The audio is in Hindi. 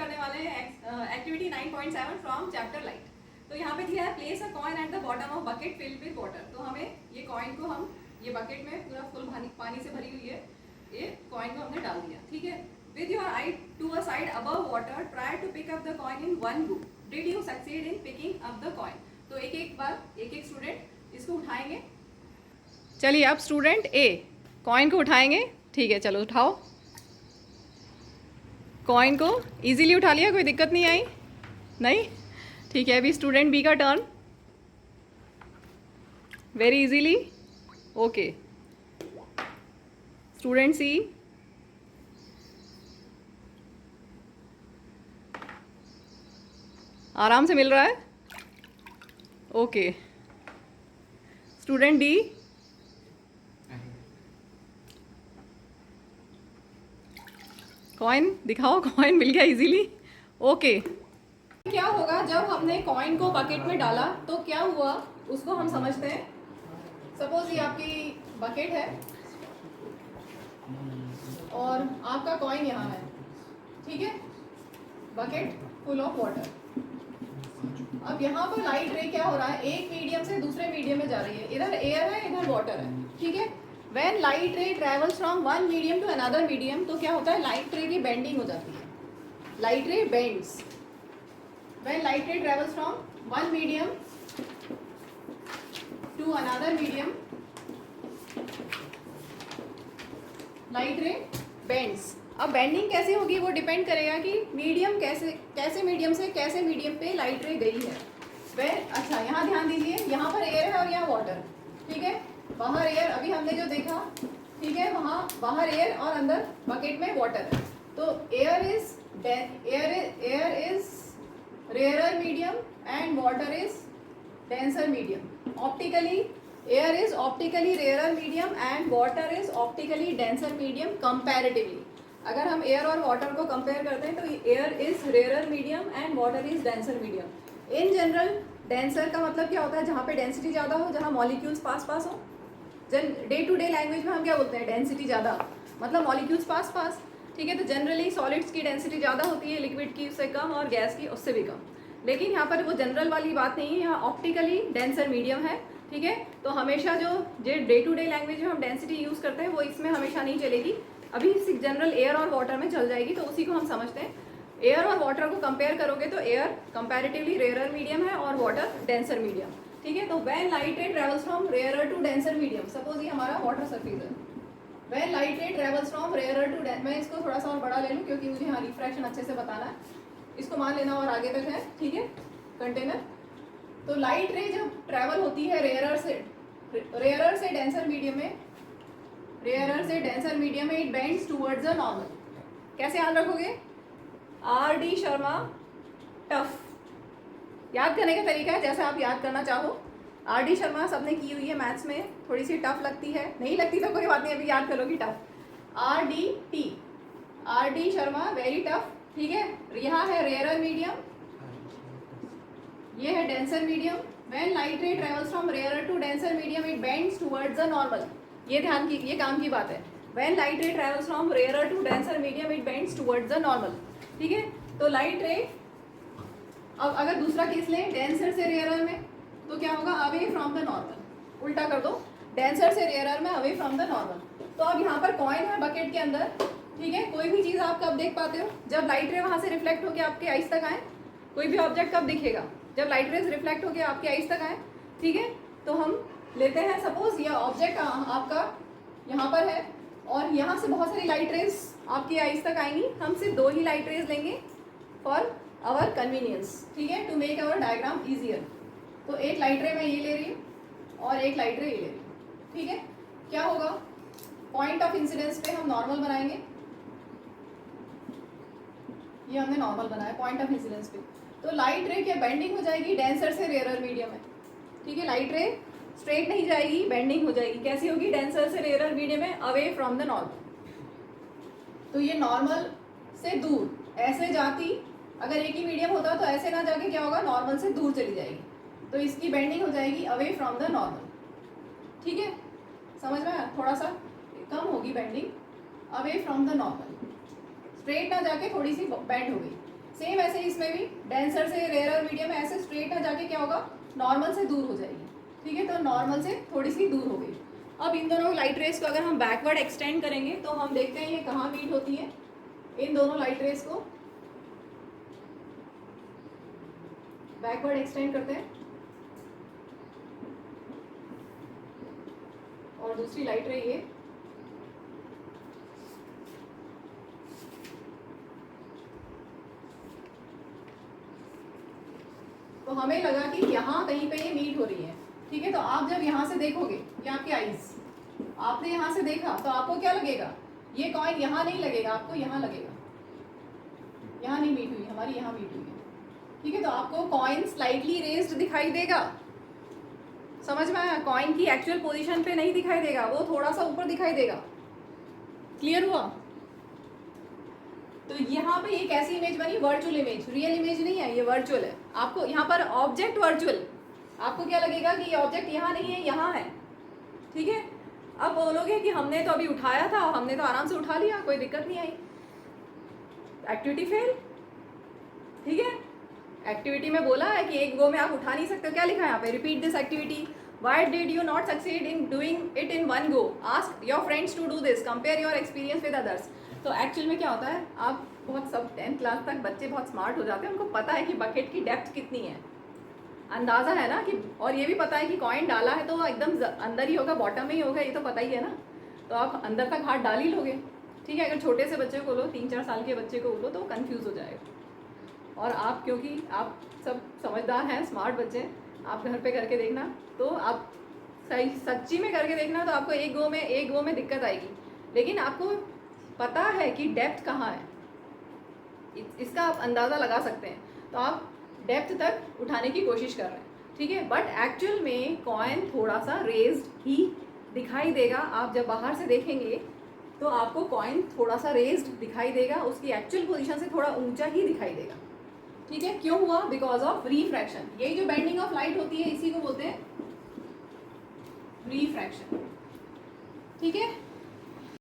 करने वाले हैं एक्टिविटी 9.7 फ्रॉम चैप्टर लाइट। तो यहाँ पे दिया है place a coin at the bottom of bucket filled with water. तो हमें ये कॉइन को हम ये बकेट में पूरा फुल पानी से भरी हुई है, ये कॉइन को हमने डाल दिया। ठीक है, with your eye to a side above water try to pick up the coin in one go. Did you succeed in picking up the coin? तो एक एक बार एक एक स्टूडेंट इसको उठाएंगे। चलिए अब स्टूडेंट ए कॉइन को उठाएंगे। ठीक है, चलो उठाओ कॉइन को। इजीली उठा लिया, कोई दिक्कत नहीं आई? नहीं? ठीक है, अभी स्टूडेंट बी का turn. Very easily. Okay, student सी। आराम से मिल रहा है? Okay, student D. कॉइन दिखाओ, कॉइन मिल गया इजीली। ओके, क्या होगा जब हमने कॉइन को बकेट में डाला तो क्या हुआ उसको हम समझते हैं। सपोज ये आपकी बकेट है और आपका कॉइन यहाँ है। ठीक है, बकेट फुल ऑफ वाटर। अब यहाँ पर लाइट रे क्या हो रहा है, एक मीडियम से दूसरे मीडियम में जा रही है। इधर एयर है, इधर वाटर है। ठीक है, when light ray travels from one medium to another medium, तो क्या होता है, लाइट रे की बेंडिंग हो जाती है। Light ray bends when light ray travels from one medium to another medium, light ray bends. अब बेंडिंग कैसे होगी वो डिपेंड करेगा कि मीडियम कैसे मीडियम से कैसे मीडियम पे लाइट रे गई है। अच्छा यहाँ ध्यान दीजिए, यहाँ पर एयर है और यहाँ वाटर। ठीक है, बाहर एयर, अभी हमने जो देखा, ठीक है, वहाँ बाहर एयर और अंदर बकेट में वाटर है। तो air is rarer medium and water is denser medium. Optically air is optically rarer medium and water is optically denser medium comparatively. अगर हम एयर और वाटर को कंपेयर करते हैं तो air is rarer medium and water is denser medium. In general denser का मतलब क्या होता है, जहाँ पे डेंसिटी ज़्यादा हो, जहाँ मॉलिक्यूल्स पास हो। डे टू डे लैंग्वेज में हम क्या बोलते हैं, डेंसिटी ज़्यादा मतलब मॉलिक्यूल्स पास। ठीक है, तो जनरली सॉलिड्स की डेंसिटी ज़्यादा होती है, लिक्विड की उससे कम और गैस की उससे भी कम। लेकिन यहाँ पर वो जनरल वाली बात नहीं है, यहाँ ऑप्टिकली डेंसर मीडियम है। ठीक है, तो हमेशा जो डे टू डे लैंग्वेज में हम डेंसिटी यूज़ करते हैं वो इसमें हमेशा नहीं चलेगी, अभी जनरल एयर और वाटर में चल जाएगी। तो उसी को हम समझते हैं। एयर और वाटर को कंपेयर करोगे तो एयर कंपैरेटिवली रेयरर मीडियम है और वाटर डेंसर मीडियम। ठीक है, तो when light ray travels from rarer to denser medium, suppose ये हमारा वाटर सरफेस है। When light ray travels from rarer to denser, मैं इसको थोड़ा सा और बड़ा ले लूँ क्योंकि मुझे यहाँ रिफ्रैक्शन अच्छे से बताना है। इसको मान लेना और आगे तक है। ठीक है, कंटेनर। तो लाइट रे जब ट्रैवल होती है रेयरर से डेंसर मीडियम में, it bends towards the normal. कैसे याद रखोगे? R D Sharma tough. याद करने का तरीका है जैसे आप याद करना चाहो। आर डी शर्मा सबने की हुई है मैथ्स में, थोड़ी सी टफ लगती है, नहीं लगती तो कोई बात नहीं, अभी याद करोगी tough. R D Sharma very tough. ठीक है, यहाँ है रेयरर मीडियम, ये है denser medium. When light ray travels from rarer to denser medium, it bends towards the normal. ये काम की बात है। When light ray travels from rarer to denser medium, it bends towards the normal. ठीक है, तो लाइट रे, अब अगर दूसरा केस लें डेंसर से रेयरर में, तो क्या होगा, अवे फ्रॉम द नॉर्मल। उल्टा कर दो, डेंसर से रेयरर में अवे फ्रॉम द नॉर्मल। तो अब यहाँ पर कॉइन है बकेट के अंदर। ठीक है, कोई भी चीज़ आप कब देख पाते हो, जब लाइट रे वहाँ से रिफ्लेक्ट होकर आपके आइस तक आए। कोई भी ऑब्जेक्ट कब दिखेगा, जब लाइट रेज रिफ्लेक्ट होकर आपके आइस तक आए। ठीक है, तो हम लेते हैं, सपोज ये ऑब्जेक्ट आपका यहाँ पर है और यहाँ से बहुत सारी लाइट रेज आपकी आइस तक आएंगी। हम सिर्फ 2 ही लाइट रेज लेंगे फॉर आवर कन्वीनियंस। ठीक है, to make our diagram easier. तो एक लाइट रे मैं ये ले रही हूँ और एक लाइट रे ये ले रही हूँ। ठीक है, क्या होगा, पॉइंट ऑफ इंसिडेंस पे हम नॉर्मल बनाएंगे। ये हमने नॉर्मल बनाया पॉइंट ऑफ इंसिडेंस पे। तो लाइट रे क्या बेंडिंग हो जाएगी डेंसर से रेयरर मीडियम में। ठीक है, लाइट रे स्ट्रेट नहीं जाएगी, बेंडिंग हो जाएगी। कैसी होगी, डेंसर से रेयरर मीडियम में अवे फ्रॉम द नॉर्मल। तो ये नॉर्मल से दूर ऐसे जाती, अगर एक ही मीडियम होता तो ऐसे ना जाके क्या होगा, नॉर्मल से दूर चली जाएगी। तो इसकी बेंडिंग हो जाएगी अवे फ्रॉम द नॉर्मल। ठीक है, समझ में आया, थोड़ा सा कम होगी bending, away from the normal. Straight ना जाके थोड़ी सी बेंड हो गई। सेम ऐसे ही इसमें भी डेंसर से रेयरर मीडियम में ऐसे स्ट्रेट ना जाके क्या होगा, नॉर्मल से दूर हो जाएगी, ठीक है। तो नॉर्मल से थोड़ी सी दूर हो गई। अब इन दोनों लाइट रेस को अगर हम बैकवर्ड एक्सटेंड करेंगे तो हम देखते हैं ये कहाँ मीट होती है, इन दोनों लाइट रेस को बैकवर्ड एक्सटेंड करते हैं और दूसरी लाइट रे ये, तो हमें लगा कि यहाँ कहीं पे ये मीट हो रही है, ठीक है। तो आप जब यहाँ से देखोगे, ये आपकी आईज, आपने यहाँ से देखा तो आपको क्या लगेगा, ये कॉइन यहाँ नहीं लगेगा, आपको यहाँ लगेगा, यहाँ नहीं मीट हुई हमारी, यहाँ मीट हुई है, ठीक है। तो आपको कॉइन स्लाइटली रेज्ड दिखाई देगा, समझ में आया? कॉइन की एक्चुअल पोजीशन पे नहीं दिखाई देगा, वो थोड़ा सा ऊपर दिखाई देगा। क्लियर हुआ? तो यहाँ पे ये कैसी इमेज बनी, वर्चुअल इमेज, रियल इमेज नहीं है, ये वर्चुअल है। आपको यहाँ पर ऑब्जेक्ट वर्चुअल, आपको क्या लगेगा कि ये ऑब्जेक्ट यहाँ नहीं है, यहाँ है, ठीक है। अब बोलोगे कि हमने तो अभी उठाया था, हमने तो आराम से उठा लिया, कोई दिक्कत नहीं आई, एक्टिविटी फेल, ठीक है। एक्टिविटी में बोला है कि एक गो में आप उठा नहीं सकते, क्या लिखा है यहाँ पे, repeat this activity, why did you not succeed in doing it in one go, ask your friends to do this, compare your experience with others. तो एक्चुअल में क्या होता है, आप बहुत सब 10th क्लास तक बच्चे बहुत स्मार्ट हो जाते हैं, उनको पता है कि बकेट की डेप्थ कितनी है, अंदाज़ा है ना कि, और ये भी पता है कि कॉइन डाला है तो एकदम अंदर ही होगा, बॉटम में ही होगा, ये तो पता ही है ना। तो आप अंदर तक हाथ डाल ही लोगे, ठीक है। अगर छोटे से बच्चे को लो, 3-4 साल के बच्चे को बोलो तो कन्फ्यूज़ हो जाएगा। और आप, क्योंकि आप सब समझदार हैं, स्मार्ट बच्चे, आप घर पे करके देखना, तो आप सही सच्ची में करके देखना, तो आपको एक गो में दिक्कत आएगी, लेकिन आपको पता है कि डेप्थ कहाँ है, इसका आप अंदाज़ा लगा सकते हैं, तो आप डेप्थ तक उठाने की कोशिश कर रहे हैं, ठीक है। बट एक्चुअल में कॉइन थोड़ा सा रेज्ड ही दिखाई देगा, आप जब बाहर से देखेंगे तो आपको कॉइन थोड़ा सा रेज्ड दिखाई देगा, उसकी एक्चुअल पोजीशन से थोड़ा ऊंचा ही दिखाई देगा, ठीक है। क्यों हुआ, बिकॉज ऑफ रिफ्रैक्शन। यही जो बेंडिंग ऑफ लाइट होती है, इसी को बोलते हैं रिफ्रैक्शन, ठीक है।